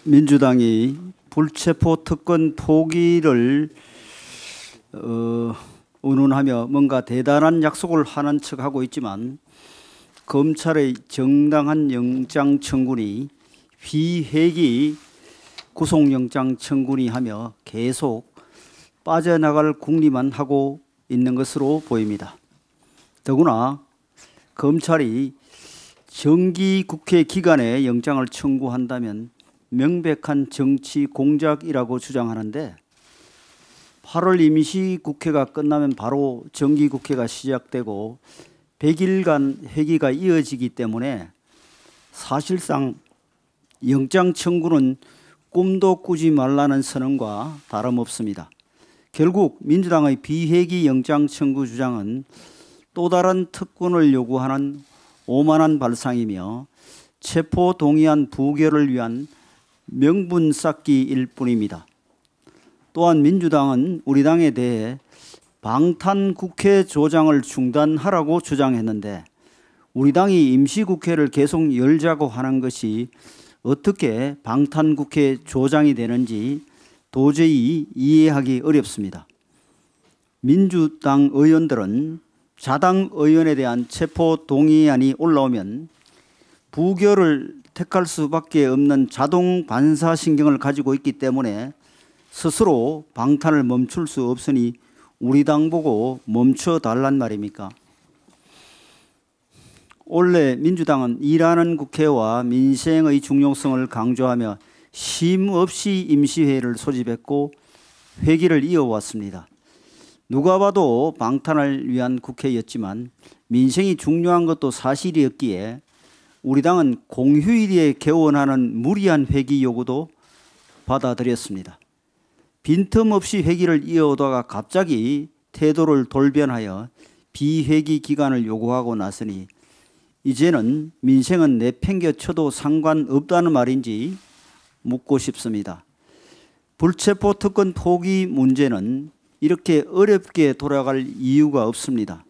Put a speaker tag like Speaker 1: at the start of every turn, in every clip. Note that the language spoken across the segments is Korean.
Speaker 1: 민주당이 불체포 특권 포기를 운운하며 뭔가 대단한 약속을 하는 척하고 있지만 검찰의 정당한 영장 청구니 비회기 구속영장 청구니 하며 계속 빠져나갈 궁리만 하고 있는 것으로 보입니다. 더구나 검찰이 정기국회 기간에 영장을 청구한다면 명백한 정치 공작이라고 주장하는데 8월 임시국회가 끝나면 바로 정기국회가 시작되고 100일간 회기가 이어지기 때문에 사실상 영장 청구는 꿈도 꾸지 말라는 선언과 다름없습니다. 결국 민주당의 비회기 영장 청구 주장은 또 다른 특권을 요구하는 오만한 발상이며 체포 동의안 부결을 위한 명분 쌓기일 뿐입니다. 또한 민주당은 우리 당에 대해 방탄국회 조장을 중단하라고 주장했는데 우리 당이 임시국회를 계속 열자고 하는 것이 어떻게 방탄국회 조장이 되는지 도저히 이해하기 어렵습니다. 민주당 의원들은 자당 의원에 대한 체포 동의안이 올라오면 부결을 택할 수밖에 없는 자동 반사신경을 가지고 있기 때문에 스스로 방탄을 멈출 수 없으니 우리 당 보고 멈춰달란 말입니까? 원래 민주당은 일하는 국회와 민생의 중요성을 강조하며 쉼없이 임시회의를 소집했고 회기를 이어왔습니다. 누가 봐도 방탄을 위한 국회였지만 민생이 중요한 것도 사실이었기에 우리 당은 공휴일에 개원하는 무리한 회기 요구도 받아들였습니다. 빈틈없이 회기를 이어오다가 갑자기 태도를 돌변하여 비회기 기간을 요구하고 나서니 이제는 민생은 내팽개쳐도 상관없다는 말인지 묻고 싶습니다. 불체포 특권 포기 문제는 이렇게 어렵게 돌아갈 이유가 없습니다.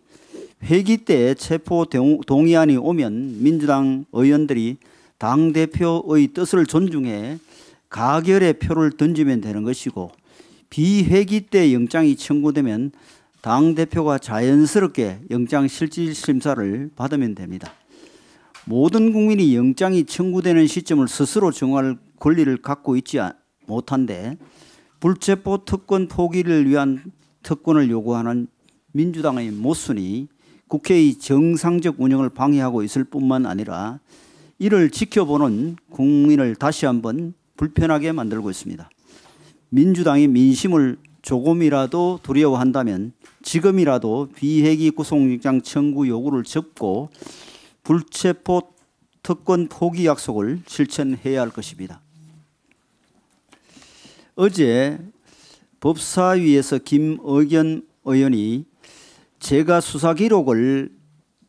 Speaker 1: 회기 때 체포 동의안이 오면 민주당 의원들이 당대표의 뜻을 존중해 가결의 표를 던지면 되는 것이고 비회기 때 영장이 청구되면 당대표가 자연스럽게 영장 실질 심사를 받으면 됩니다. 모든 국민이 영장이 청구되는 시점을 스스로 정할 권리를 갖고 있지 못한데 불체포 특권 포기를 위한 특권을 요구하는 민주당의 모순이 국회의 정상적 운영을 방해하고 있을 뿐만 아니라 이를 지켜보는 국민을 다시 한번 불편하게 만들고 있습니다. 민주당이 민심을 조금이라도 두려워한다면 지금이라도 비회기 구속영장 청구 요구를 접고 불체포 특권 포기 약속을 실천해야 할 것입니다. 어제 법사위에서 김의겸 의원이 제가 수사 기록을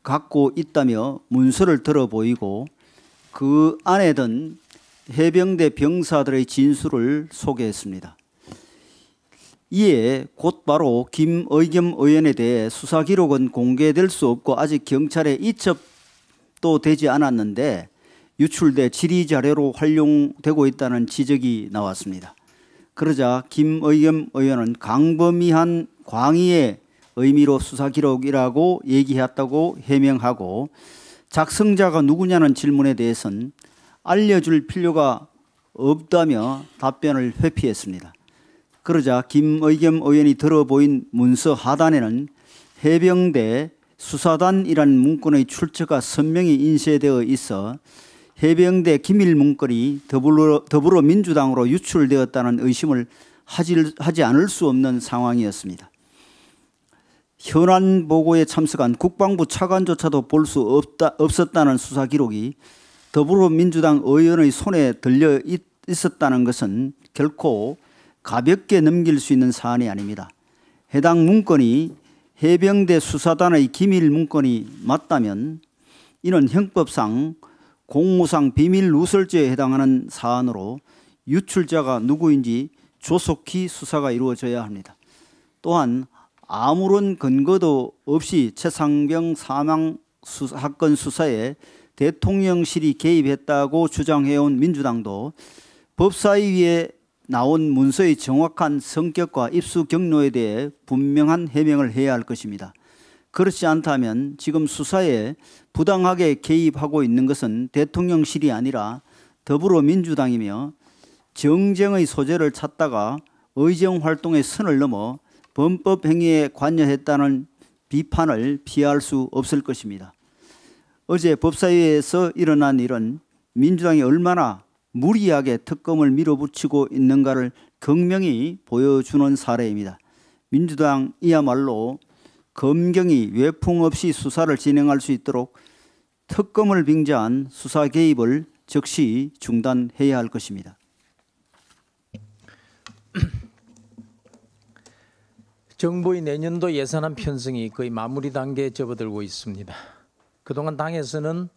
Speaker 1: 갖고 있다며 문서를 들어 보이고 그 안에 든 해병대 병사들의 진술을 소개했습니다. 이에 곧바로 김의겸 의원에 대해 수사 기록은 공개될 수 없고 아직 경찰에 이첩도 되지 않았는데 유출돼 질의 자료로 활용되고 있다는 지적이 나왔습니다. 그러자 김의겸 의원은 강범위한 광의의 의미로 수사 기록이라고 얘기했다고 해명하고 작성자가 누구냐는 질문에 대해서는 알려줄 필요가 없다며 답변을 회피했습니다. 그러자 김의겸 의원이 들어보인 문서 하단에는 해병대 수사단이라는 문건의 출처가 선명히 인쇄되어 있어 해병대 기밀 문건이 더불어민주당으로 유출되었다는 의심을 하지 않을 수 없는 상황이었습니다. 현안 보고에 참석한 국방부 차관조차도 볼 수 없었다는 수사 기록이 더불어민주당 의원의 손에 들려 있었다는 것은 결코 가볍게 넘길 수 있는 사안이 아닙니다. 해당 문건이 해병대 수사단의 기밀 문건이 맞다면 이는 형법상 공무상 비밀 누설죄에 해당하는 사안으로 유출자가 누구인지 조속히 수사가 이루어져야 합니다. 또한 아무런 근거도 없이 최상병 사망 사건 수사에 대통령실이 개입했다고 주장해온 민주당도 법사위에 나온 문서의 정확한 성격과 입수 경로에 대해 분명한 해명을 해야 할 것입니다. 그렇지 않다면 지금 수사에 부당하게 개입하고 있는 것은 대통령실이 아니라 더불어민주당이며 정쟁의 소재를 찾다가 의정 활동의 선을 넘어 범법 행위에 관여했다는 비판을 피할 수 없을 것입니다. 어제 법사위에서 일어난 일은 민주당이 얼마나 무리하게 특검을 밀어붙이고 있는가를 극명히 보여주는 사례입니다. 민주당이야말로 검경이 외풍 없이 수사를 진행할 수 있도록 특검을 빙자한 수사 개입을 즉시 중단해야 할 것입니다.
Speaker 2: 정부의 내년도 예산안 편성이 거의 마무리 단계에 접어들고 있습니다. 그동안 당에서는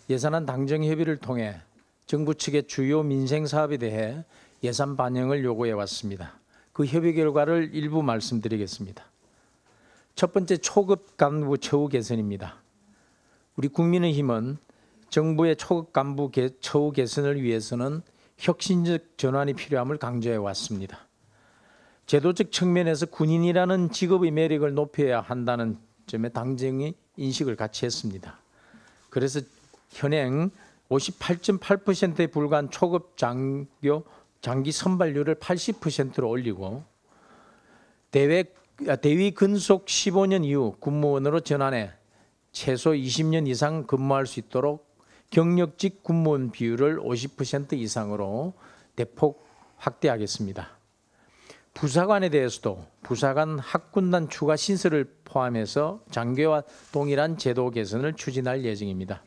Speaker 2: 예산안 당정 협의를 통해 정부 측의 주요 민생 사업에 대해 예산 반영을 요구해 왔습니다. 그 협의 결과를 일부 말씀드리겠습니다. 첫 번째, 초급 간부 처우 개선입니다. 우리 국민의힘은 정부의 초급 간부 처우 개선을 위해서는 혁신적 전환이 필요함을 강조해 왔습니다. 제도적 측면에서 군인이라는 직업의 매력을 높여야 한다는 점에 당정이 인식을 같이 했습니다. 그래서 현행 58.8%에 불과한 초급 장교 장기 선발률을 80%로 올리고 대위 근속 15년 이후 군무원으로 전환해 최소 20년 이상 근무할 수 있도록 경력직 군무원 비율을 50% 이상으로 대폭 확대하겠습니다. 부사관에 대해서도 부사관 학군단 추가 신설을 포함해서 장교와 동일한 제도 개선을 추진할 예정입니다.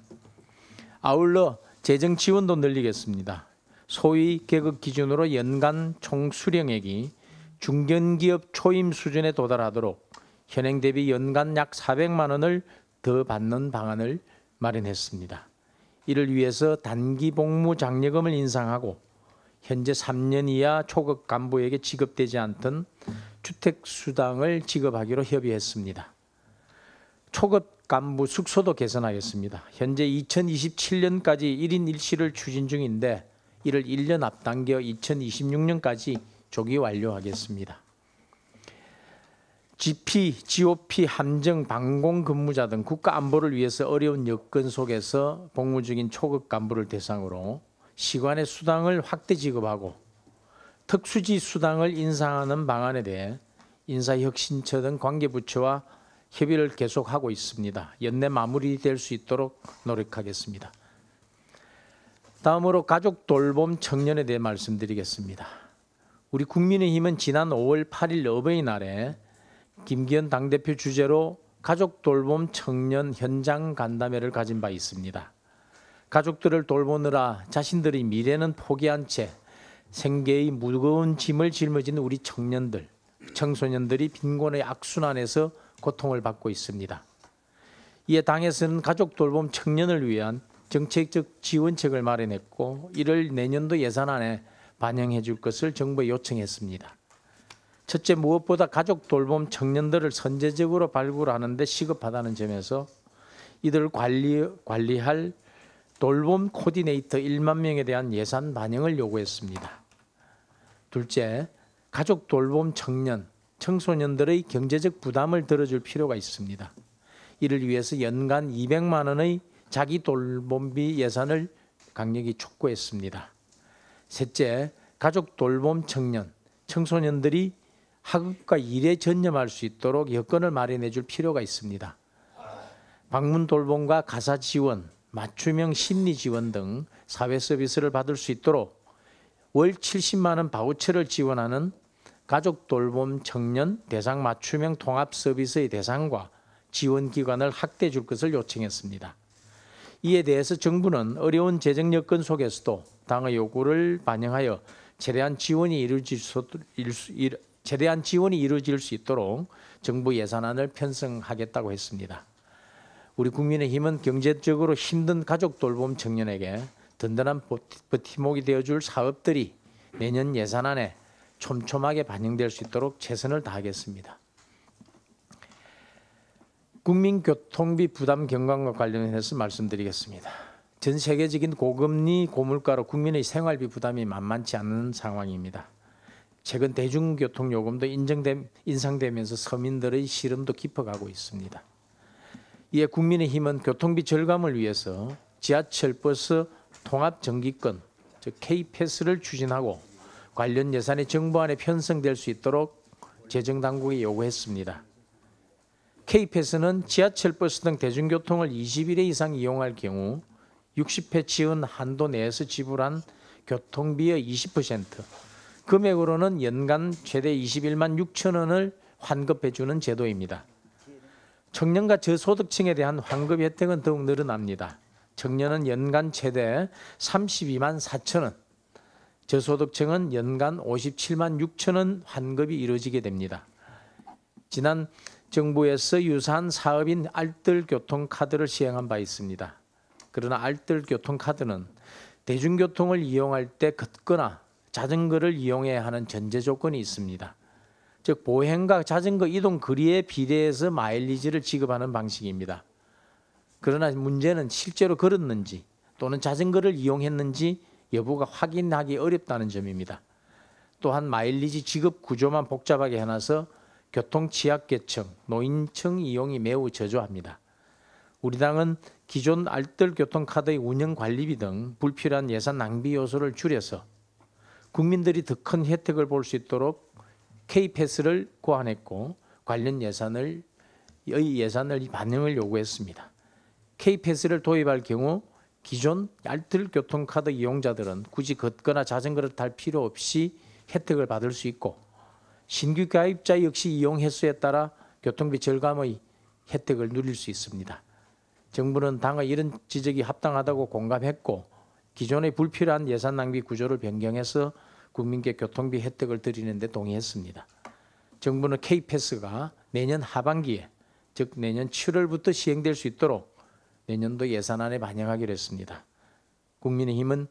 Speaker 2: 아울러 재정 지원도 늘리겠습니다. 소위 계급 기준으로 연간 총 수령액이 중견기업 초임 수준에 도달하도록 현행 대비 연간 약 400만 원을 더 받는 방안을 마련했습니다. 이를 위해서 단기 복무 장려금을 인상하고 현재 3년 이하 초급 간부에게 지급되지 않던 주택수당을 지급하기로 협의했습니다. 초급 간부 숙소도 개선하겠습니다. 현재 2027년까지 1인 1실을 추진 중인데 이를 1년 앞당겨 2026년까지 조기 완료하겠습니다. GOP, 함정, 방공 근무자 등 국가 안보를 위해서 어려운 여건 속에서 복무 중인 초급 간부를 대상으로 시관의 수당을 확대 지급하고 특수지 수당을 인상하는 방안에 대해 인사혁신처 등 관계부처와 협의를 계속하고 있습니다. 연내 마무리될 수 있도록 노력하겠습니다. 다음으로 가족 돌봄 청년에 대해 말씀드리겠습니다. 우리 국민의힘은 지난 5월 8일 어버이날에 김기현 당대표 주재로 가족 돌봄 청년 현장 간담회를 가진 바 있습니다. 가족들을 돌보느라 자신들의 미래는 포기한 채 생계의 무거운 짐을 짊어진 우리 청년들, 청소년들이 빈곤의 악순환에서 고통을 받고 있습니다. 이에 당에서는 가족 돌봄 청년을 위한 정책적 지원책을 마련했고 이를 내년도 예산안에 반영해 줄 것을 정부에 요청했습니다. 첫째, 무엇보다 가족 돌봄 청년들을 선제적으로 발굴하는 데 시급하다는 점에서 이들을 관리할 돌봄 코디네이터 1만 명에 대한 예산 반영을 요구했습니다. 둘째, 가족 돌봄 청년, 청소년들의 경제적 부담을 덜어줄 필요가 있습니다. 이를 위해서 연간 200만 원의 자기 돌봄비 예산을 강력히 촉구했습니다. 셋째, 가족 돌봄 청년, 청소년들이 학업과 일에 전념할 수 있도록 여건을 마련해 줄 필요가 있습니다. 방문 돌봄과 가사 지원, 맞춤형 심리 지원 등 사회 서비스를 받을 수 있도록 월 70만 원 바우처를 지원하는 가족 돌봄 청년 대상 맞춤형 통합 서비스의 대상과 지원 기관을 확대해 줄 것을 요청했습니다. 이에 대해서 정부는 어려운 재정 여건 속에서도 당의 요구를 반영하여 최대한 지원이 이루어질 수 있도록 정부 예산안을 편성하겠다고 했습니다. 우리 국민의힘은 경제적으로 힘든 가족 돌봄 청년에게 든든한 버팀목이 되어줄 사업들이 내년 예산안에 촘촘하게 반영될 수 있도록 최선을 다하겠습니다. 국민교통비 부담 경감과 관련해서 말씀드리겠습니다. 전 세계적인 고금리 고물가로 국민의 생활비 부담이 만만치 않은 상황입니다. 최근 대중교통 요금도 인상되면서 서민들의 시름도 깊어가고 있습니다. 이에 국민의힘은 교통비 절감을 위해서 지하철 버스 통합 정기권, 즉 K패스를 추진하고 관련 예산이 정부안에 편성될 수 있도록 재정당국에 요구했습니다. K패스는 지하철 버스 등 대중교통을 20일 이상 이용할 경우 60회 치은 한도 내에서 지불한 교통비의 20%, 금액으로는 연간 최대 21만 6천 원을 환급해 주는 제도입니다. 청년과 저소득층에 대한 환급 혜택은 더욱 늘어납니다. 청년은 연간 최대 32만 4천 원, 저소득층은 연간 57만 6천 원 환급이 이루어지게 됩니다. 지난 정부에서 유사한 사업인 알뜰교통카드를 시행한 바 있습니다. 그러나 알뜰교통카드는 대중교통을 이용할 때 걷거나 자전거를 이용해야 하는 전제 조건이 있습니다. 즉 보행과 자전거 이동 거리에 비례해서 마일리지를 지급하는 방식입니다. 그러나 문제는 실제로 걸었는지 또는 자전거를 이용했는지 여부가 확인하기 어렵다는 점입니다. 또한 마일리지 지급 구조만 복잡하게 해놔서 교통 취약계층, 노인층 이용이 매우 저조합니다. 우리 당은 기존 알뜰교통카드의 운영 관리비 등 불필요한 예산 낭비 요소를 줄여서 국민들이 더 큰 혜택을 볼 수 있도록 K패스를 고안했고 관련 예산을 반영을 요구했습니다. K패스를 도입할 경우 기존 알뜰교통카드 이용자들은 굳이 걷거나 자전거를 탈 필요 없이 혜택을 받을 수 있고 신규 가입자 역시 이용 횟수에 따라 교통비 절감의 혜택을 누릴 수 있습니다. 정부는 당의 이런 지적이 합당하다고 공감했고 기존의 불필요한 예산 낭비 구조를 변경해서 국민께 교통비 혜택을 드리는 데 동의했습니다. 정부는 K패스가 내년 하반기에 즉 내년 7월부터 시행될 수 있도록 내년도 예산안에 반영하기로 했습니다. 국민의힘은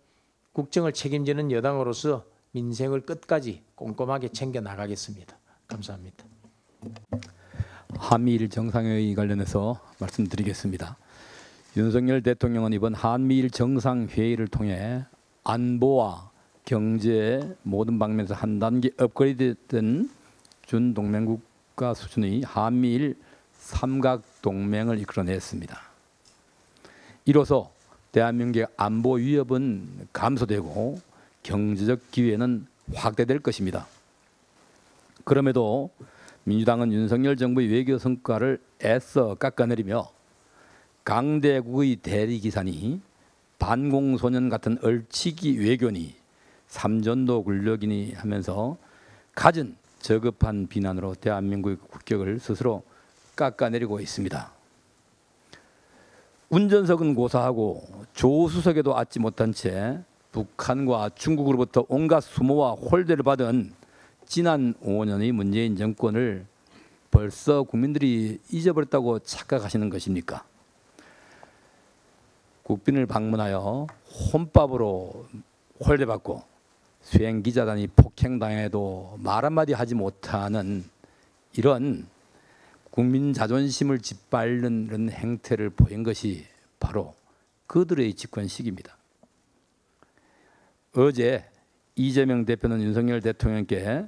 Speaker 2: 국정을 책임지는 여당으로서 민생을 끝까지 꼼꼼하게 챙겨 나가겠습니다. 감사합니다.
Speaker 3: 한미일 정상회의 관련해서 말씀드리겠습니다. 윤석열 대통령은 이번 한미일 정상회의를 통해 안보와 경제 모든 방면에서 한 단계 업그레이드된 준동맹국가 수준의 한미일 삼각동맹을 이끌어냈습니다. 이로써 대한민국의 안보 위협은 감소되고 경제적 기회는 확대될 것입니다. 그럼에도 민주당은 윤석열 정부의 외교 성과를 애써 깎아내리며 강대국의 대리기사니 반공소년 같은 얼치기 외교니 삼전도 군력이니 하면서 갖은 저급한 비난으로 대한민국의 국격을 스스로 깎아내리고 있습니다. 운전석은 고사하고 조수석에도 앉지 못한 채 북한과 중국으로부터 온갖 수모와 홀대를 받은 지난 5년의 문재인 정권을 벌써 국민들이 잊어버렸다고 착각하시는 것입니까? 국빈을 방문하여 혼밥으로 홀대받고 수행기자단이 폭행당해도 말 한마디 하지 못하는 이런 국민 자존심을 짓밟는 이런 행태를 보인 것이 바로 그들의 집권식입니다. 어제 이재명 대표는 윤석열 대통령께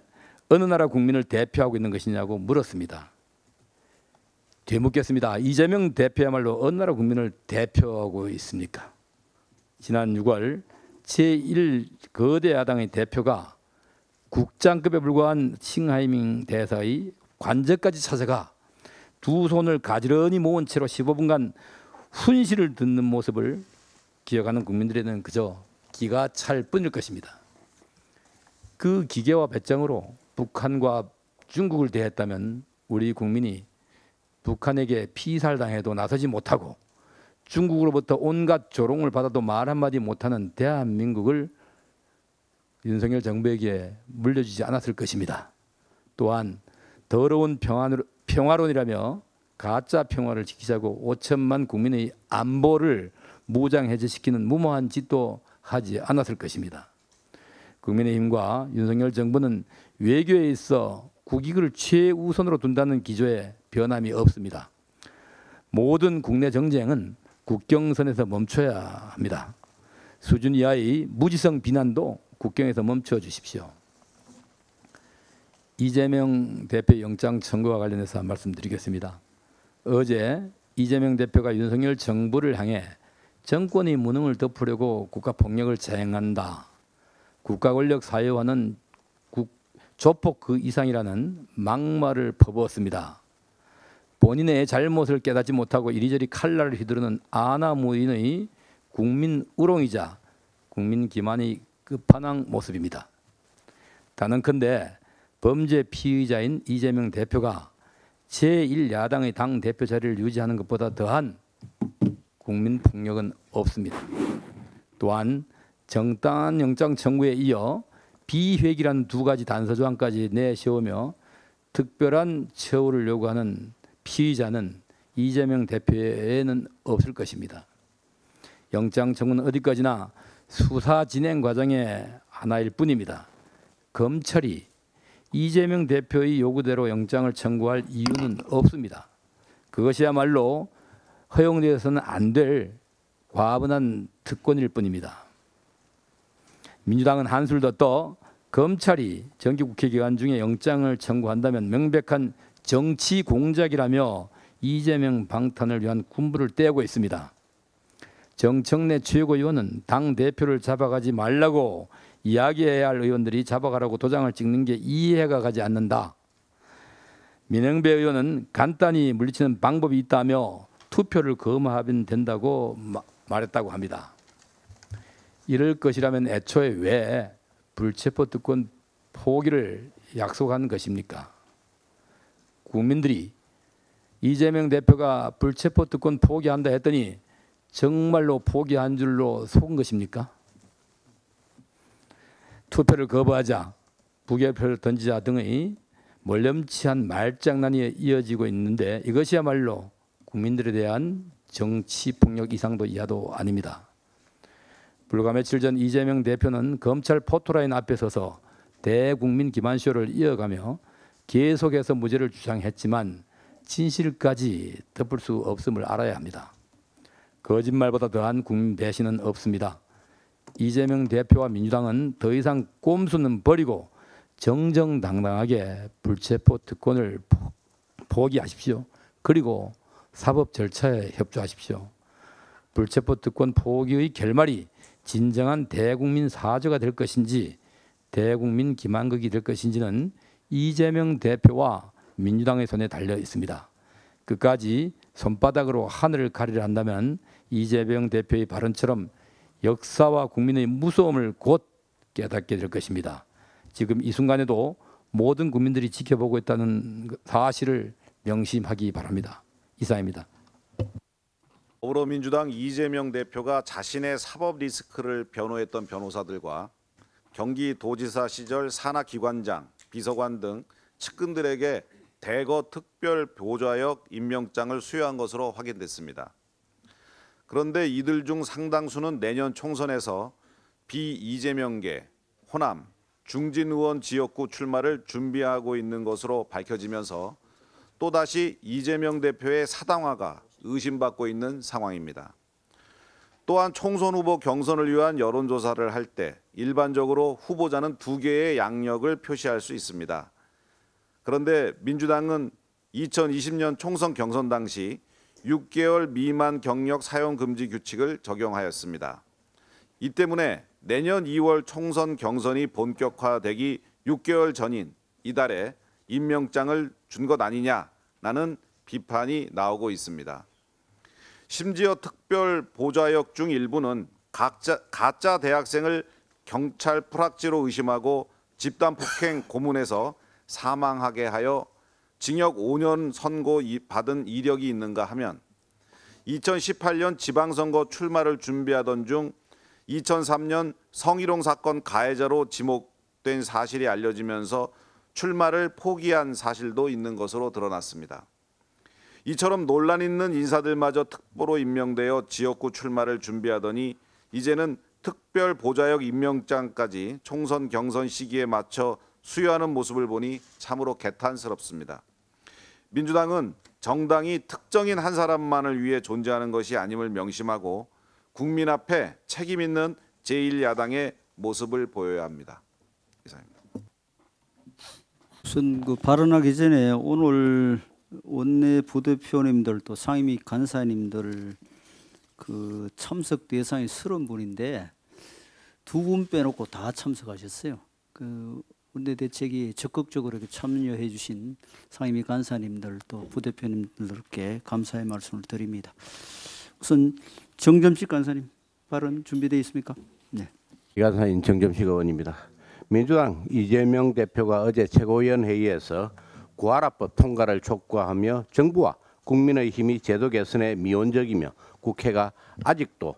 Speaker 3: 어느 나라 국민을 대표하고 있는 것이냐고 물었습니다. 되묻겠습니다. 이재명 대표야말로 어느 나라 국민을 대표하고 있습니까? 지난 6월 제1 거대 야당의 대표가 국장급에 불과한 칭하이밍 대사의 관저까지 찾아가 두 손을 가지런히 모은 채로 15분간 훈시를 듣는 모습을 기억하는 국민들에는 그저 기가 찰 뿐일 것입니다. 그 기계와 배짱으로 북한과 중국을 대했다면 우리 국민이 북한에게 피살당해도 나서지 못하고 중국으로부터 온갖 조롱을 받아도 말 한마디 못하는 대한민국을 윤석열 정부에게 물려주지 않았을 것입니다. 또한 더러운 평화론이라며 가짜 평화를 지키자고 5천만 국민의 안보를 무장해제시키는 무모한 짓도 하지 않았을 것입니다. 국민의힘과 윤석열 정부는 외교에 있어 국익을 최우선으로 둔다는 기조에 변함이 없습니다. 모든 국내 정쟁은 국경선에서 멈춰야 합니다. 수준 이하의 무지성 비난도 국경에서 멈춰 주십시오. 이재명 대표 영장 청구와 관련해서 말씀드리겠습니다. 어제 이재명 대표가 윤석열 정부를 향해 정권의 무능을 덮으려고 국가폭력을 자행한다. 국가 권력 사회화는 조폭 그 이상이라는 막말을 퍼부었습니다. 본인의 잘못을 깨닫지 못하고 이리저리 칼날을 휘두르는 아나무인의 국민 우롱이자 국민 기만의 끝판왕 모습입니다. 단언컨대 범죄 피의자인 이재명 대표가 제1야당의 당대표 자리를 유지하는 것보다 더한 국민 폭력은 없습니다. 또한 정당한 영장 청구에 이어 비회기란 두 가지 단서 조항까지 내세우며 특별한 처우를 요구하는 피의자는 이재명 대표에는 없을 것입니다. 영장 청구는 어디까지나 수사 진행 과정의 하나일 뿐입니다. 검찰이 이재명 대표의 요구대로 영장을 청구할 이유는 없습니다. 그것이야말로 허용되어서는 안 될 과분한 특권일 뿐입니다. 민주당은 한술 더 떠 검찰이 정기국회 기간 중에 영장을 청구한다면 명백한 정치 공작이라며 이재명 방탄을 위한 군부를 떼고 있습니다. 정청래 최고위원은 당대표를 잡아가지 말라고 이야기해야 할 의원들이 잡아가라고 도장을 찍는 게 이해가 가지 않는다. 민영배 의원은 간단히 물리치는 방법이 있다며 투표를 검하면 된다고 말했다고 합니다. 이럴 것이라면 애초에 왜 불체포 특권 포기를 약속한 것입니까? 국민들이 이재명 대표가 불체포 특권 포기한다 했더니 정말로 포기한 줄로 속은 것입니까? 투표를 거부하자, 부결표를 던지자 등의 멀렴치한 말장난이 이어지고 있는데 이것이야말로 국민들에 대한 정치폭력 이상도 이하도 아닙니다. 불과 며칠 전 이재명 대표는 검찰 포토라인 앞에 서서 대국민 기만쇼를 이어가며 계속해서 무죄를 주장했지만 진실까지 덮을 수 없음을 알아야 합니다. 거짓말보다 더한 국민 배신은 없습니다. 이재명 대표와 민주당은 더 이상 꼼수는 버리고 정정당당하게 불체포 특권을 포기하십시오. 그리고 사법 절차에 협조하십시오. 불체포 특권 포기의 결말이 진정한 대국민 사죄가 될 것인지 대국민 기만극이 될 것인지는 이재명 대표와 민주당의 손에 달려 있습니다. 끝까지 손바닥으로 하늘을 가리려 한다면 이재명 대표의 발언처럼 역사와 국민의 무서움을 곧 깨닫게 될 것입니다. 지금 이 순간에도 모든 국민들이 지켜보고 있다는 사실을 명심하기 바랍니다. 이상입니다.
Speaker 4: 더불어민주당 이재명 대표가 자신의 사법 리스크를 변호했던 변호사들과 경기도지사 시절 산하기관장, 비서관 등 측근들에게 대거 특별 보좌역 임명장을 수여한 것으로 확인됐습니다. 그런데 이들 중 상당수는 내년 총선에서 비이재명계, 호남, 중진 의원 지역구 출마를 준비하고 있는 것으로 밝혀지면서 또다시 이재명 대표의 사당화가 의심받고 있는 상황입니다. 또한 총선 후보 경선을 위한 여론조사를 할 때 일반적으로 후보자는 2개의 양력을 표시할 수 있습니다. 그런데 민주당은 2020년 총선 경선 당시 6개월 미만 경력 사용 금지 규칙을 적용하였습니다. 이 때문에 내년 2월 총선 경선이 본격화되기 6개월 전인 이달에 임명장을 준 것 아니냐라는 비판이 나오고 있습니다. 심지어 특별 보좌역 중 일부는 가짜 대학생을 경찰 프락지로 의심하고 집단 폭행 고문해서 사망하게 하여 징역 5년 선고 받은 이력이 있는가 하면 2018년 지방선거 출마를 준비하던 중 2003년 성희롱 사건 가해자로 지목된 사실이 알려지면서 출마를 포기한 사실도 있는 것으로 드러났습니다. 이처럼 논란 있는 인사들마저 특보로 임명되어 지역구 출마를 준비하더니 이제는 특별 보좌역 임명장까지 총선 경선 시기에 맞춰 수여하는 모습을 보니 참으로 개탄스럽습니다. 민주당은 정당이 특정인 한 사람만을 위해 존재하는 것이 아님을 명심하고 국민 앞에 책임 있는 제1야당의 모습을 보여야 합니다. 이상입니다.
Speaker 1: 우선 발언하기 전에 오늘 원내 부대표님들 또 상임위 간사님들 참석 대상이 30분인데 2분 빼놓고 다 참석하셨어요. 원내대책에 적극적으로 이렇게 참여해 주신 상임위 간사님들 또 부대표님들께 감사의 말씀을 드립니다. 우선 정점식 간사님 발언 준비되어 있습니까? 네.
Speaker 5: 이 간사인 정점식 의원입니다. 민주당 이재명 대표가 어제 최고위원 회의에서 구하라법 통과를 촉구하며 정부와 국민의힘이 제도 개선에 미온적이며 국회가 아직도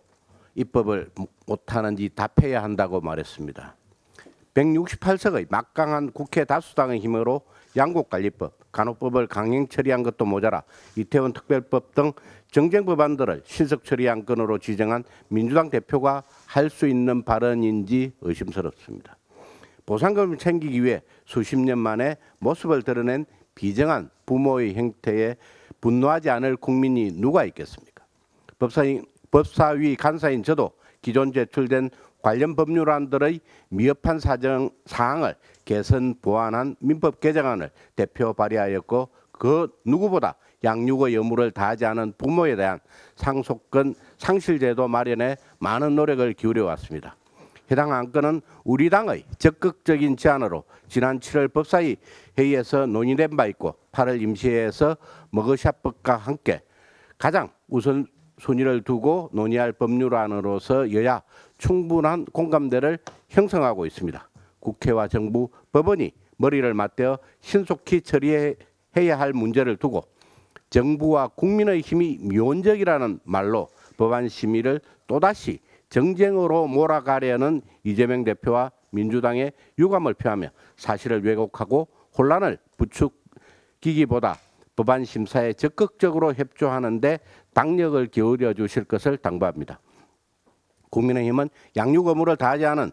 Speaker 5: 입법을 못하는지 답해야 한다고 말했습니다. 168석의 막강한 국회 다수당의 힘으로 양국관리법, 간호법을 강행 처리한 것도 모자라 이태원 특별법 등 정쟁 법안들을 신속 처리 안건으로 지정한 민주당 대표가 할 수 있는 발언인지 의심스럽습니다. 보상금을 챙기기 위해 수십 년 만에 모습을 드러낸 비정한 부모의 행태에 분노하지 않을 국민이 누가 있겠습니까? 법사위 간사인 저도 기존 제출된 관련 법률안들의 미흡한 사항을 개선 보완한 민법 개정안을 대표 발의하였고 그 누구보다 양육의 의무를 다하지 않은 부모에 대한 상속권 상실제도 마련에 많은 노력을 기울여 왔습니다. 해당 안건은 우리 당의 적극적인 제안으로 지난 7월 법사위 회의에서 논의된 바 있고 8월 임시회에서 머그샷법과 함께 가장 우선순위를 두고 논의할 법률안으로서 여야 충분한 공감대를 형성하고 있습니다. 국회와 정부, 법원이 머리를 맞대어 신속히 처리해야 할 문제를 두고 정부와 국민의 힘이 미온적이라는 말로 법안 심의를 또다시 정쟁으로 몰아가려는 이재명 대표와 민주당의 유감을 표하며 사실을 왜곡하고 혼란을 부추기기보다 법안 심사에 적극적으로 협조하는 데 당력을 기울여 주실 것을 당부합니다. 국민의힘은 양육 의무를 다하지 않은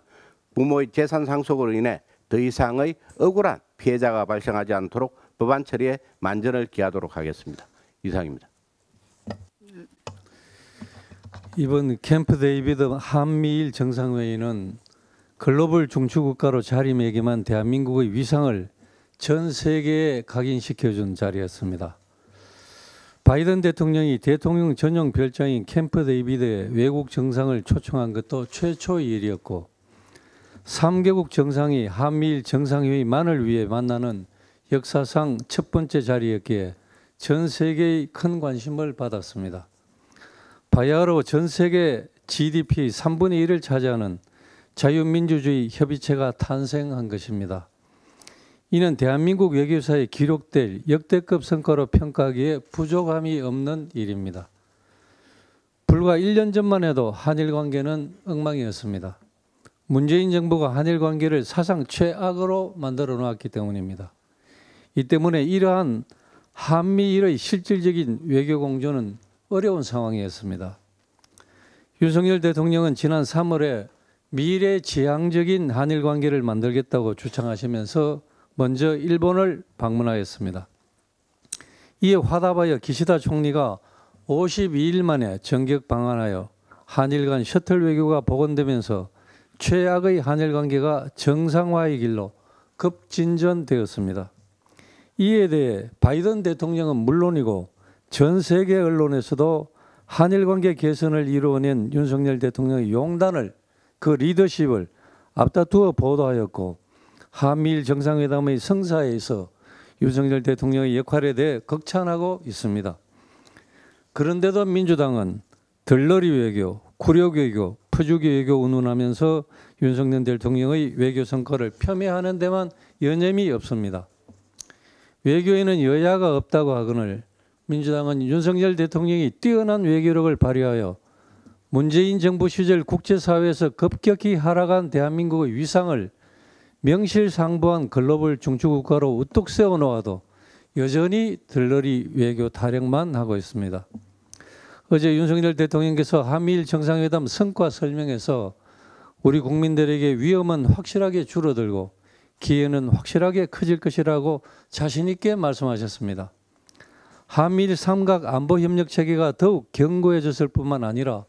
Speaker 5: 부모의 재산 상속으로 인해 더 이상의 억울한 피해자가 발생하지 않도록 법안 처리에 만전을 기하도록 하겠습니다. 이상입니다.
Speaker 6: 이번 캠프 데이비드 한미일 정상회의는 글로벌 중추국가로 자리매김한 대한민국의 위상을 전 세계에 각인시켜준 자리였습니다. 바이든 대통령이 대통령 전용 별장인 캠프 데이비드에 외국 정상을 초청한 것도 최초의 일이었고 3개국 정상이 한미일 정상회의만을 위해 만나는 역사상 첫 번째 자리였기에 전 세계의 큰 관심을 받았습니다. 바야흐로 전 세계 GDP 3분의 1을 차지하는 자유민주주의 협의체가 탄생한 것입니다. 이는 대한민국 외교사에 기록될 역대급 성과로 평가하기에 부족함이 없는 일입니다. 불과 1년 전만 해도 한일 관계는 엉망이었습니다. 문재인 정부가 한일 관계를 사상 최악으로 만들어 놓았기 때문입니다. 이 때문에 이러한 한미일의 실질적인 외교 공조는 어려운 상황이었습니다. 윤석열 대통령은 지난 3월에 미래지향적인 한일 관계를 만들겠다고 주창하시면서 먼저 일본을 방문하였습니다. 이에 화답하여 기시다 총리가 52일 만에 전격 방한하여 한일 간 셔틀 외교가 복원되면서 최악의 한일 관계가 정상화의 길로 급진전되었습니다. 이에 대해 바이든 대통령은 물론이고 전 세계 언론에서도 한일 관계 개선을 이루어낸 윤석열 대통령의 용단을 그 리더십을 앞다투어 보도하였고 한미일 정상회담의 성사에서 윤석열 대통령의 역할에 대해 극찬하고 있습니다. 그런데도 민주당은 들러리 외교, 굴욕 외교, 퍼주기 외교 운운하면서 윤석열 대통령의 외교 성과를 폄훼하는 데만 여념이 없습니다. 외교에는 여야가 없다고 하거늘 민주당은 윤석열 대통령이 뛰어난 외교력을 발휘하여 문재인 정부 시절 국제사회에서 급격히 하락한 대한민국의 위상을 명실상부한 글로벌 중추국가로 우뚝 세워놓아도 여전히 들러리 외교 타령만 하고 있습니다. 어제 윤석열 대통령께서 한미일 정상회담 성과 설명에서 우리 국민들에게 위험은 확실하게 줄어들고 기회는 확실하게 커질 것이라고 자신 있게 말씀하셨습니다. 한미일 삼각 안보 협력 체계가 더욱 견고해졌을 뿐만 아니라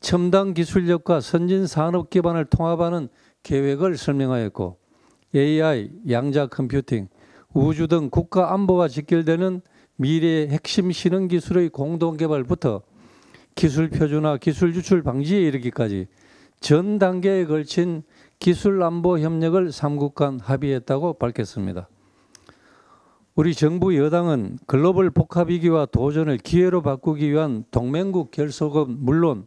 Speaker 6: 첨단 기술력과 선진 산업 기반을 통합하는 계획을 설명하였고 AI, 양자 컴퓨팅, 우주 등 국가 안보와 직결되는 미래의 핵심 실험 기술의 공동 개발부터 기술 표준화, 기술 유출 방지에 이르기까지 전 단계에 걸친 기술 안보 협력을 3국 간 합의했다고 밝혔습니다. 우리 정부 여당은 글로벌 복합 위기와 도전을 기회로 바꾸기 위한 동맹국 결속은 물론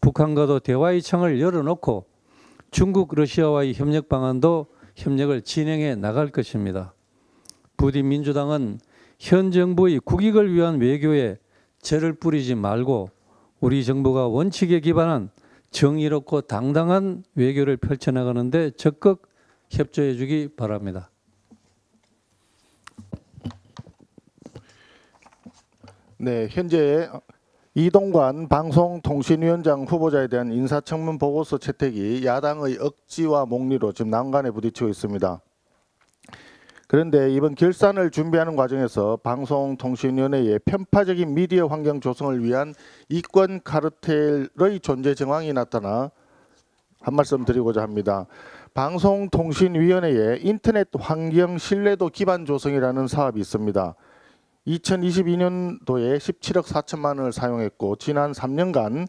Speaker 6: 북한과도 대화의 창을 열어놓고 중국, 러시아와의 협력 방안도 협력을 진행해 나갈 것입니다. 부디 민주당은 현 정부의 국익을 위한 외교에 죄를 뿌리지 말고 우리 정부가 원칙에 기반한 정의롭고 당당한 외교를 펼쳐나가는 데 적극 협조해 주기 바랍니다.
Speaker 7: 네, 현재 이동관 방송통신위원장 후보자에 대한 인사청문 보고서 채택이 야당의 억지와 목리로 지금 난관에 부딪히고 있습니다. 그런데 이번 결산을 준비하는 과정에서 방송통신위원회의 편파적인 미디어 환경 조성을 위한 이권 카르텔의 존재 정황이 나타나 한 말씀 드리고자 합니다. 방송통신위원회의 인터넷 환경 신뢰도 기반 조성이라는 사업이 있습니다. 2022년도에 17억 4천만 원을 사용했고 지난 3년간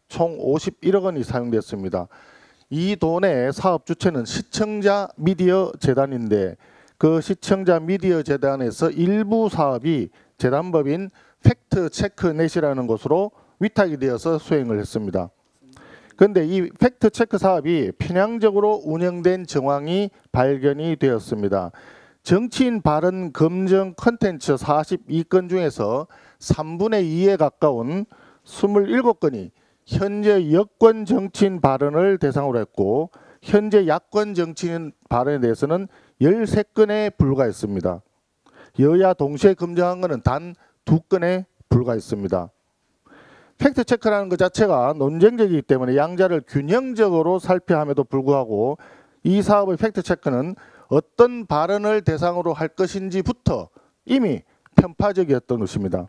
Speaker 7: 총 51억 원이 사용됐습니다. 이 돈의 사업 주체는 시청자 미디어 재단인데 그 시청자 미디어 재단에서 일부 사업이 재단법인 팩트체크넷이라는 곳으로 위탁이 되어서 수행을 했습니다. 그런데 이 팩트체크 사업이 편향적으로 운영된 정황이 발견이 되었습니다. 정치인 발언 검증 컨텐츠 42건 중에서 3분의 2에 가까운 27건이 현재 여권 정치인 발언을 대상으로 했고 현재 야권 정치인 발언에 대해서는 13건에 불과했습니다. 여야 동시에 검증한 것은 단 2건에 불과했습니다. 팩트체크라는 것 자체가 논쟁적이기 때문에 양자를 균형적으로 살펴야 함에도 불구하고 이 사업의 팩트체크는 어떤 발언을 대상으로 할 것인지부터 이미 편파적이었던 것입니다.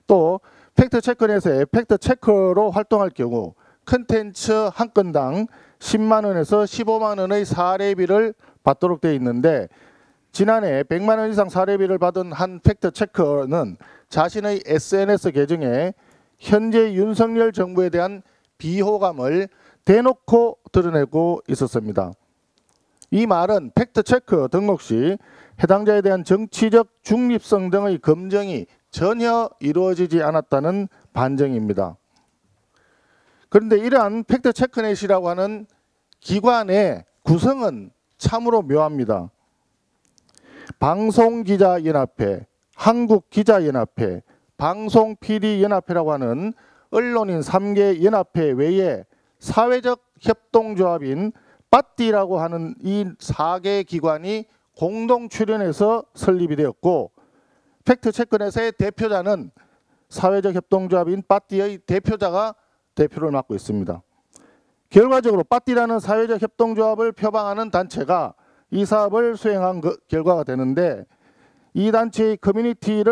Speaker 7: 또 팩트체크넷에 팩트체커로 활동할 경우 컨텐츠 한 건당 10만 원에서 15만 원의 사례비를 받도록 되어 있는데 지난해 100만 원 이상 사례비를 받은 한 팩트체커는 자신의 SNS 계정에 현재 윤석열 정부에 대한 비호감을 대놓고 드러내고 있었습니다. 이 말은 팩트체크 등록 시 해당자에 대한 정치적 중립성 등의 검증이 전혀 이루어지지 않았다는 반증입니다. 그런데 이러한 팩트체크넷이라고 하는 기관의 구성은 참으로 묘합니다. 방송기자연합회, 한국기자연합회, 방송PD연합회라고 하는 언론인 3개 연합회 외에 사회적 협동조합인 빠띠라고 하는 이 4개 기관이 공동 출연해서 설립이 되었고 팩트체크넷의 대표자는 사회적 협동조합인 빠띠의 대표자가 대표를 맡고 있습니다. 결과적으로 빠띠라는 사회적 협동조합을 표방하는 단체가 이 사업을 수행한 결과가 되는데 이 단체의 커뮤니티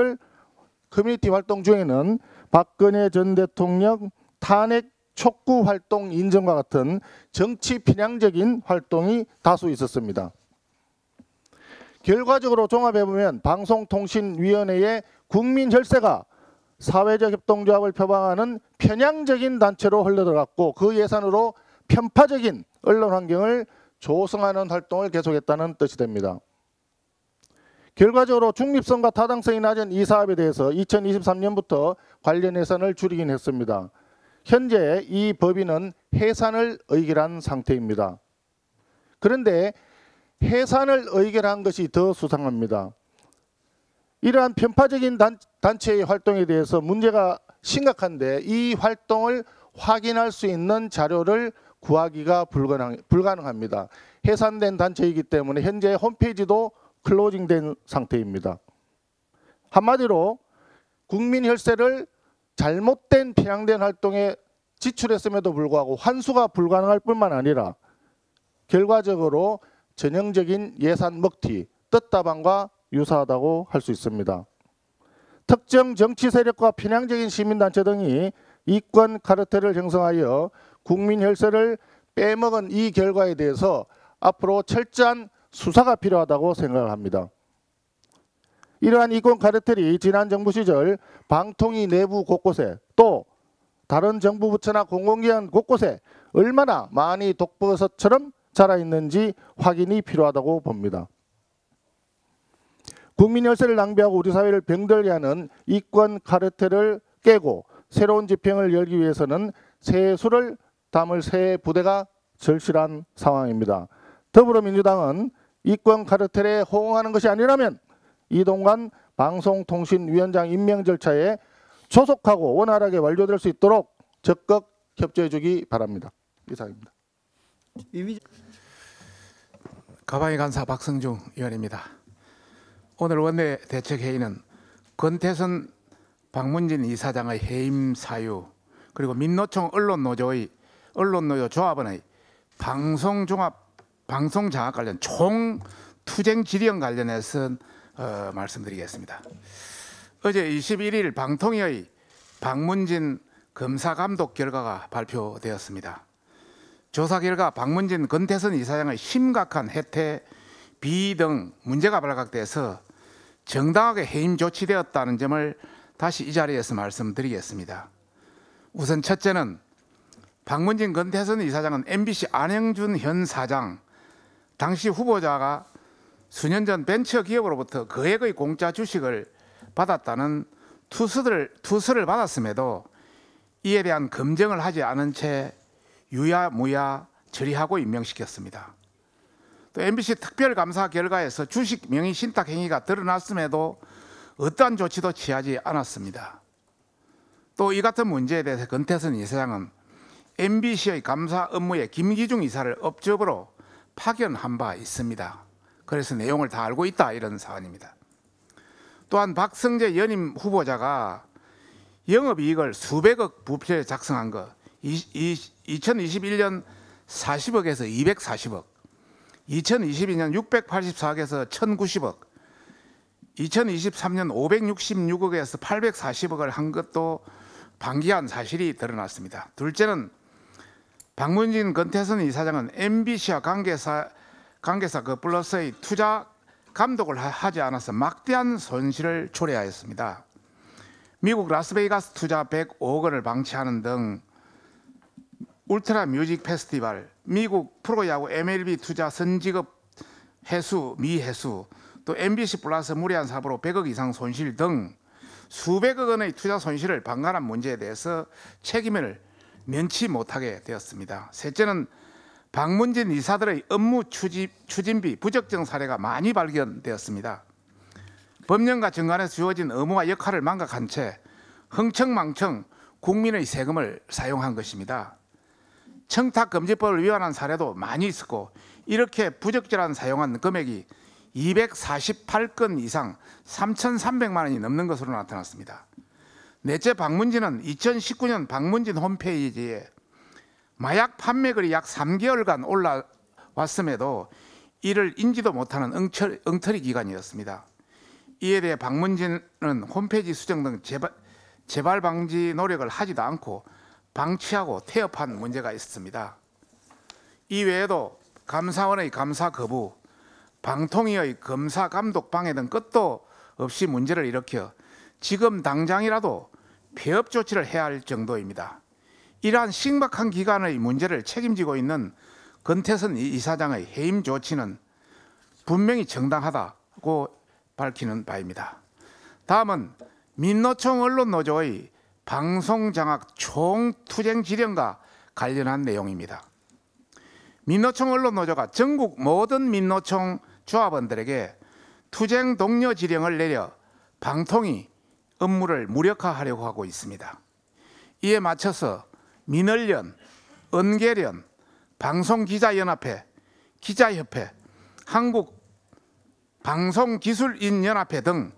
Speaker 7: 활동 중에는 박근혜 전 대통령 탄핵 촉구 활동 인정과 같은 정치 편향적인 활동이 다수 있었습니다. 결과적으로 종합해보면 방송통신위원회의 국민혈세가 사회적 협동조합을 표방하는 편향적인 단체로 흘러들어갔고 그 예산으로 편파적인 언론 환경을 조성하는 활동을 계속했다는 뜻이 됩니다. 결과적으로 중립성과 타당성이 낮은 이 사업에 대해서 2023년부터 관련 예산을 줄이긴 했습니다. 현재 이 법인은 해산을 의결한 상태입니다. 그런데 해산을 의결한 것이 더 수상합니다. 이러한 편파적인 단체의 활동에 대해서 문제가 심각한데 이 활동을 확인할 수 있는 자료를 구하기가 불가능합니다. 해산된 단체이기 때문에 현재 홈페이지도 클로징된 상태입니다. 한마디로 국민 혈세를 잘못된 편향된 활동에 지출했음에도 불구하고 환수가 불가능할 뿐만 아니라 결과적으로 전형적인 예산 먹튀, 뜯다방과 유사하다고 할 수 있습니다. 특정 정치 세력과 편향적인 시민단체 등이 이권 카르텔을 형성하여 국민 혈세를 빼먹은 이 결과에 대해서 앞으로 철저한 수사가 필요하다고 생각을 합니다. 이러한 이권 카르텔이 지난 정부 시절 방통위 내부 곳곳에 또 다른 정부 부처나 공공기관 곳곳에 얼마나 많이 독버섯처럼 자라있는지 확인이 필요하다고 봅니다. 국민 혈세를 낭비하고 우리 사회를 병들게 하는 이권 카르텔을 깨고 새로운 집행을 열기 위해서는 새 수를 담을 새 부대가 절실한 상황입니다. 더불어민주당은 이권 카르텔에 호응하는 것이 아니라면 이동관 방송통신위원장 임명 절차에 조속하고 원활하게 완료될 수 있도록 적극 협조해 주기 바랍니다. 이상입니다.
Speaker 8: 가방위 간사 박성중 의원입니다. 오늘 원내 대책회의는 권태선 박문진 이사장의 해임 사유, 그리고 민노총 언론노조 조합원의 방송장악 관련 총투쟁 지령 관련해서 말씀드리겠습니다. 어제 21일 방통위의 박문진 검사감독 결과가 발표되었습니다. 조사 결과 박문진 권태선 이사장의 심각한 해태, 비위 등 문제가 발각돼서 정당하게 해임 조치되었다는 점을 다시 이 자리에서 말씀드리겠습니다. 우선 첫째는 박문진 권태선 이사장은 MBC 안영준 현 사장, 당시 후보자가 수년 전 벤처기업으로부터 거액의 공짜 주식을 받았다는 투서를 받았음에도 이에 대한 검증을 하지 않은 채 유야무야 처리하고 임명시켰습니다. 또 MBC 특별감사 결과에서 주식 명의 신탁 행위가 드러났음에도 어떠한 조치도 취하지 않았습니다. 또 이 같은 문제에 대해서 권태선 이사장은 MBC의 감사 업무에 김기중 이사를 업적으로 파견한 바 있습니다. 그래서 내용을 다 알고 있다, 이런 사안입니다. 또한 박성재 연임 후보자가 영업이익을 수백억 부표에 작성한 것, 2021년 40억에서 240억, 2022년 684억에서 1090억, 2023년 566억에서 840억을 한 것도 방기한 사실이 드러났습니다. 둘째는 박문진 권태선 이사장은 MBC와 관계사 플러스의 투자 감독을 하지 않아서 막대한 손실을 초래하였습니다. 미국 라스베이거스 투자 105억 원을 방치하는 등 울트라 뮤직 페스티벌, 미국 프로야구 MLB 투자 선지급 해수, 미해수, 또 MBC 플러스 무리한 사고로 100억 이상 손실 등 수백억 원의 투자 손실을 방관한 문제에 대해서 책임을 면치 못하게 되었습니다. 셋째는 박문진 이사들의 업무 추진비 부적정 사례가 많이 발견되었습니다. 법령과 정관에서 주어진 의무와 역할을 망각한 채 흥청망청 국민의 세금을 사용한 것입니다. 청탁금지법을 위반한 사례도 많이 있었고, 이렇게 부적절한 사용한 금액이 248건 이상 3,300만 원이 넘는 것으로 나타났습니다. 넷째, 박문진은 2019년 박문진 홈페이지에 마약 판매글이 약 3개월간 올라왔음에도 이를 인지도 못하는 엉터리 기간이었습니다. 이에 대해 박문진은 홈페이지 수정 등 재발 방지 노력을 하지도 않고 방치하고 태업한 문제가 있습니다. 이 외에도 감사원의 감사 거부, 방통위의 검사 감독 방해 등 끝도 없이 문제를 일으켜 지금 당장이라도 폐업 조치를 해야 할 정도입니다. 이러한 심각한 기간의 문제를 책임지고 있는 권태선 이사장의 해임 조치는 분명히 정당하다고 밝히는 바입니다. 다음은 민노총 언론노조의 방송장악 총투쟁 지령과 관련한 내용입니다. 민노총 언론노조가 전국 모든 민노총 조합원들에게 투쟁 독려 지령을 내려 방통위 업무를 무력화하려고 하고 있습니다. 이에 맞춰서 민언련, 언계련, 방송기자연합회, 기자협회, 한국방송기술인연합회 등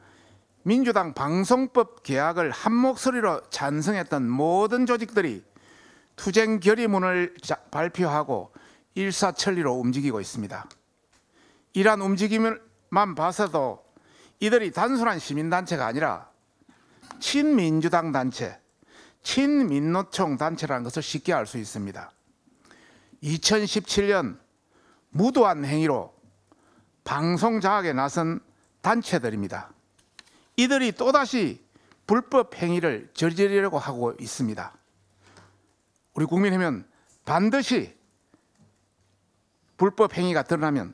Speaker 8: 민주당 방송법 개혁을 한 목소리로 찬성했던 모든 조직들이 투쟁 결의문을 발표하고 일사천리로 움직이고 있습니다. 이러한 움직임만 봐서도 이들이 단순한 시민단체가 아니라 친민주당 단체, 친민노총 단체라는 것을 쉽게 알 수 있습니다. 2017년 무도한 행위로 방송 장악에 나선 단체들입니다. 이들이 또다시 불법 행위를 저지르려고 하고 있습니다. 우리 국민회의는 반드시 불법 행위가 드러나면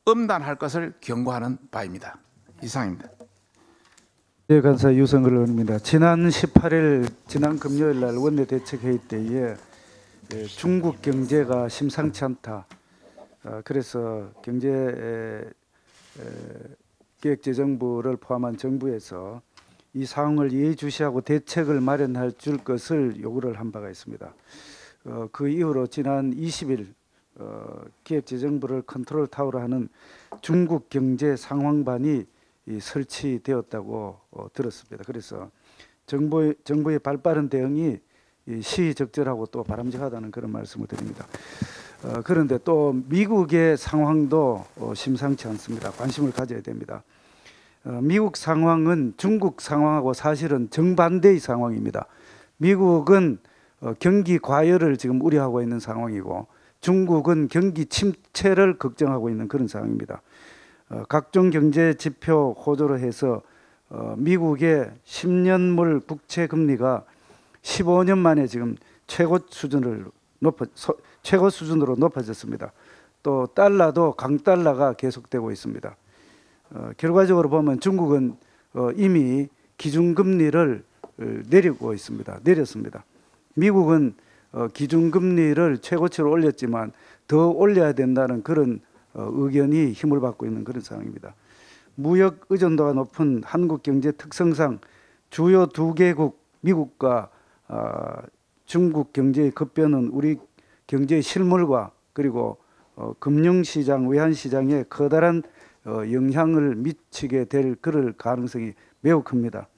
Speaker 8: 엄단할 것을 경고하는 바입니다. 이상입니다.
Speaker 9: 네, 간사 유성글 의원입니다. 지난 18일 지난 금요일 날 원내대책회의 때에 중국 경제가 심상치 않다. 그래서 경제기획재정부를 포함한 정부에서 이 상황을 예의주시하고 대책을 마련할 줄 것을 요구를 한 바가 있습니다. 그 이후로 지난 20일 기획재정부를 컨트롤 타워로 하는 중국 경제 상황반이 설치되었다고 들었습니다. 그래서 정부의 발빠른 대응이 시의적절하고 또 바람직하다는 그런 말씀을 드립니다. 그런데 또 미국의 상황도 심상치 않습니다. 관심을 가져야 됩니다. 미국 상황은 중국 상황하고 사실은 정반대의 상황입니다. 미국은 경기 과열을 지금 우려하고 있는 상황이고 중국은 경기 침체를 걱정하고 있는 그런 상황입니다. 각종 경제 지표 호조로 해서 미국의 10년물 국채 금리가 15년 만에 지금 최고 수준으로 높아졌습니다. 또 달러도 강달러가 계속되고 있습니다. 결과적으로 보면 중국은 이미 기준금리를 내렸습니다. 미국은 기준금리를 최고치로 올렸지만 더 올려야 된다는 그런 의견이 힘을 받고 있는 그런 상황입니다. 무역 의존도가 높은 한국 경제 특성상 주요 두 개국 미국과 중국 경제의 급변은 우리 경제의 실물과 그리고 금융시장, 외환시장에 커다란 영향을 미치게 될 그럴 가능성이 매우 큽니다.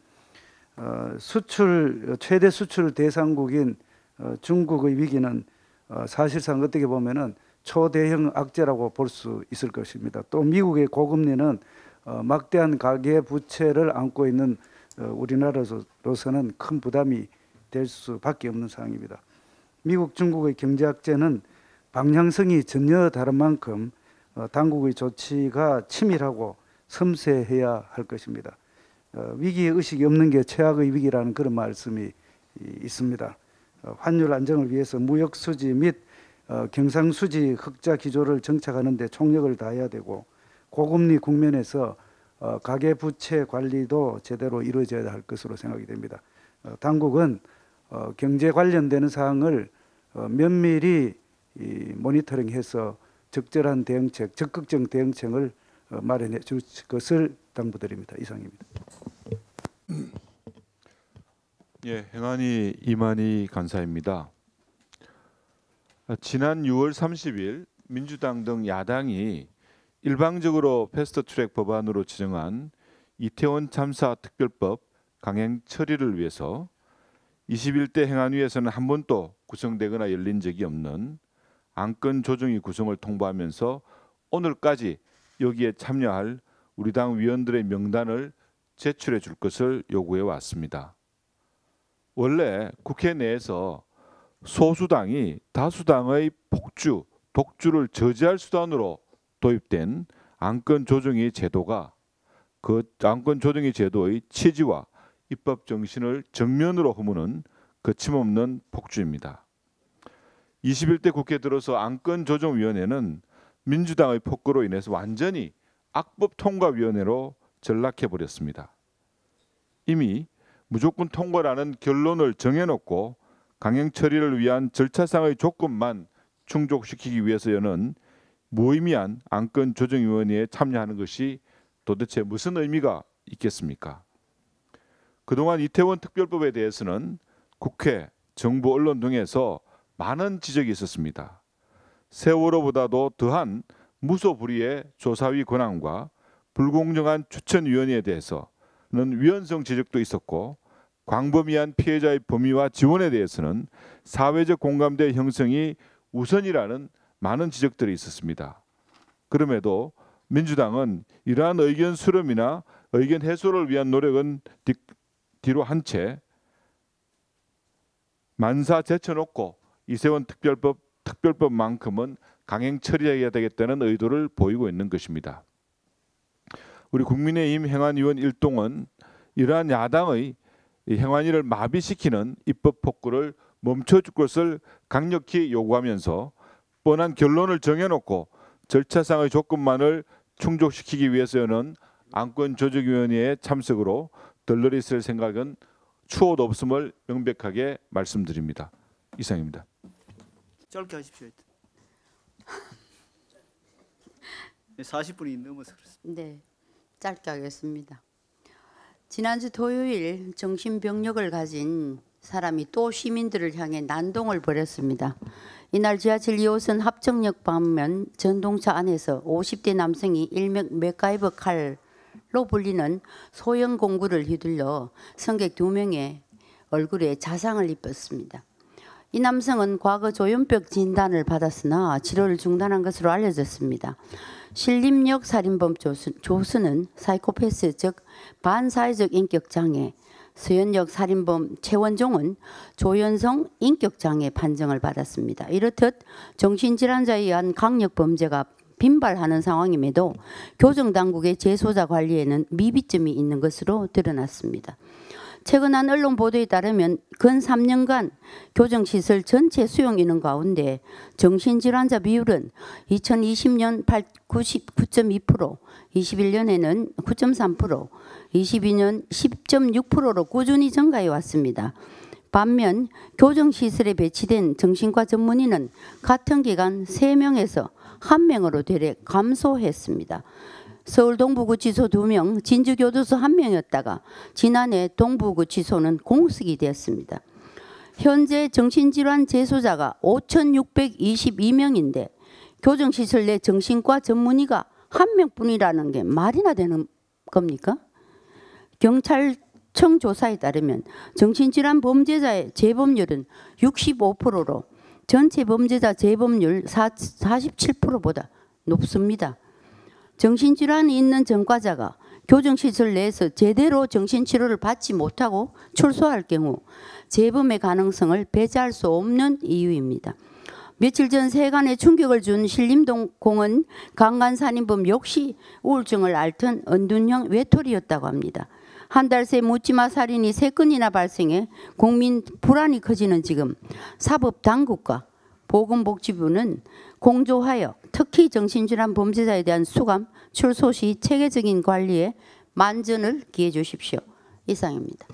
Speaker 9: 최대 수출 대상국인 중국의 위기는 사실상 어떻게 보면은 초대형 악재라고 볼 수 있을 것입니다. 또 미국의 고금리는 막대한 가계 부채를 안고 있는 우리나라로서는 큰 부담이 될 수밖에 없는 상황입니다. 미국, 중국의 경제 악재는 방향성이 전혀 다른 만큼 당국의 조치가 치밀하고 섬세해야 할 것입니다. 위기 의식이 없는 게 최악의 위기라는 그런 말씀이 있습니다. 환율 안정을 위해서 무역 수지 및 경상수지 흑자 기조를 정착하는 데 총력을 다해야 되고 고금리 국면에서 가계부채 관리도 제대로 이루어져야 할 것으로 생각이 됩니다. 당국은 경제 관련되는 사항을 면밀히 모니터링해서 적절한 대응책, 적극적 대응책을 마련해 줄 것을 당부드립니다. 이상입니다.
Speaker 10: 예, 행안위 이만희 간사입니다. 지난 6월 30일 민주당 등 야당이 일방적으로 패스트트랙 법안으로 지정한 이태원 참사 특별법 강행 처리를 위해서 21대 행안위에서는 한 번도 구성되거나 열린 적이 없는 안건 조정위 구성을 통보하면서 오늘까지 여기에 참여할 우리 당 위원들의 명단을 제출해 줄 것을 요구해 왔습니다. 원래 국회 내에서 소수당이 다수당의 폭주, 독주를 저지할 수단으로 도입된 안건 조정위 제도가 그 안건 조정위 제도의 취지와 입법 정신을 정면으로 허무는 거침없는 폭주입니다. 21대 국회 들어서 안건조정위원회는 민주당의 폭거로 인해서 완전히 악법 통과위원회로 전락해버렸습니다. 이미 무조건 통과라는 결론을 정해놓고 강행 처리를 위한 절차상의 조건만 충족시키기 위해서 여는 무의미한 안건조정위원회에 참여하는 것이 도대체 무슨 의미가 있겠습니까? 그동안 이태원 특별법에 대해서는 국회, 정부, 언론 등에서 많은 지적이 있었습니다. 세월호보다도 더한 무소불위의 조사위 권한과 불공정한 추천위원회에 대해서 위헌성 지적도 있었고 광범위한 피해자의 범위와 지원에 대해서는 사회적 공감대 형성이 우선이라는 많은 지적들이 있었습니다. 그럼에도 민주당은 이러한 의견 수렴이나 의견 해소를 위한 노력은 뒤로 한 채 만사 제쳐놓고 이세원 특별법만큼은 강행 처리해야 되겠다는 의도를 보이고 있는 것입니다. 우리 국민의힘 행안위원 일동은 이러한 야당의 행안위를 마비시키는 입법 폭구를 멈춰줄 것을 강력히 요구하면서 뻔한 결론을 정해놓고 절차상의 조건만을 충족시키기 위해서는 안건조정위원회의 참석으로 덜러리 쓸 생각은 추호도 없음을 명백하게 말씀드립니다. 이상입니다.
Speaker 1: 짧게 하십시오. 40분이 넘어서 그렇습니다.
Speaker 11: 네, 짧게 하겠습니다. 지난주 토요일 정신병력을 가진 사람이 또 시민들을 향해 난동을 벌였습니다. 이날 지하철 2호선 합정역 방면 전동차 안에서 50대 남성이 일명 맥가이버 칼로 불리는 소형 공구를 휘둘러 승객 2명의 얼굴에 자상을 입혔습니다. 이 남성은 과거 조현병 진단을 받았으나 치료를 중단한 것으로 알려졌습니다. 신림역 살인범 조수는 사이코패스 즉 반사회적 인격장애, 서현역 살인범 최원종은 조현성 인격장애 판정을 받았습니다. 이렇듯 정신질환자에 의한 강력범죄가 빈발하는 상황임에도 교정당국의 재소자 관리에는 미비점이 있는 것으로 드러났습니다. 최근 한 언론 보도에 따르면 근 3년간 교정시설 전체 수용 인원 가운데 정신질환자 비율은 2020년 99.2%, 21년에는 9.3%, 22년 10.6%로 꾸준히 증가해 왔습니다. 반면 교정시설에 배치된 정신과 전문의는 같은 기간 3명에서 1명으로 대략 감소했습니다. 서울 동부구치소 2명, 진주교도소 1명이었다가 지난해 동부구치소는 공석이 되었습니다. 현재 정신질환 재소자가 5,622명인데 교정시설 내 정신과 전문의가 1명뿐이라는 게 말이나 되는 겁니까? 경찰청 조사에 따르면 정신질환 범죄자의 재범률은 65%로 전체 범죄자 재범률 47%보다 높습니다. 정신질환이 있는 전과자가 교정시설 내에서 제대로 정신치료를 받지 못하고 출소할 경우 재범의 가능성을 배제할 수 없는 이유입니다. 며칠 전 세간에 충격을 준 신림동공원 강간살인범 역시 우울증을 앓던 은둔형 외톨이였다고 합니다. 한 달 새 묻지마 살인이 3건이나 발생해 국민 불안이 커지는 지금 사법당국과 보건복지부는 공조하여 특히 정신질환 범죄자에 대한 수감, 출소 시 체계적인 관리에 만전을 기해 주십시오. 이상입니다.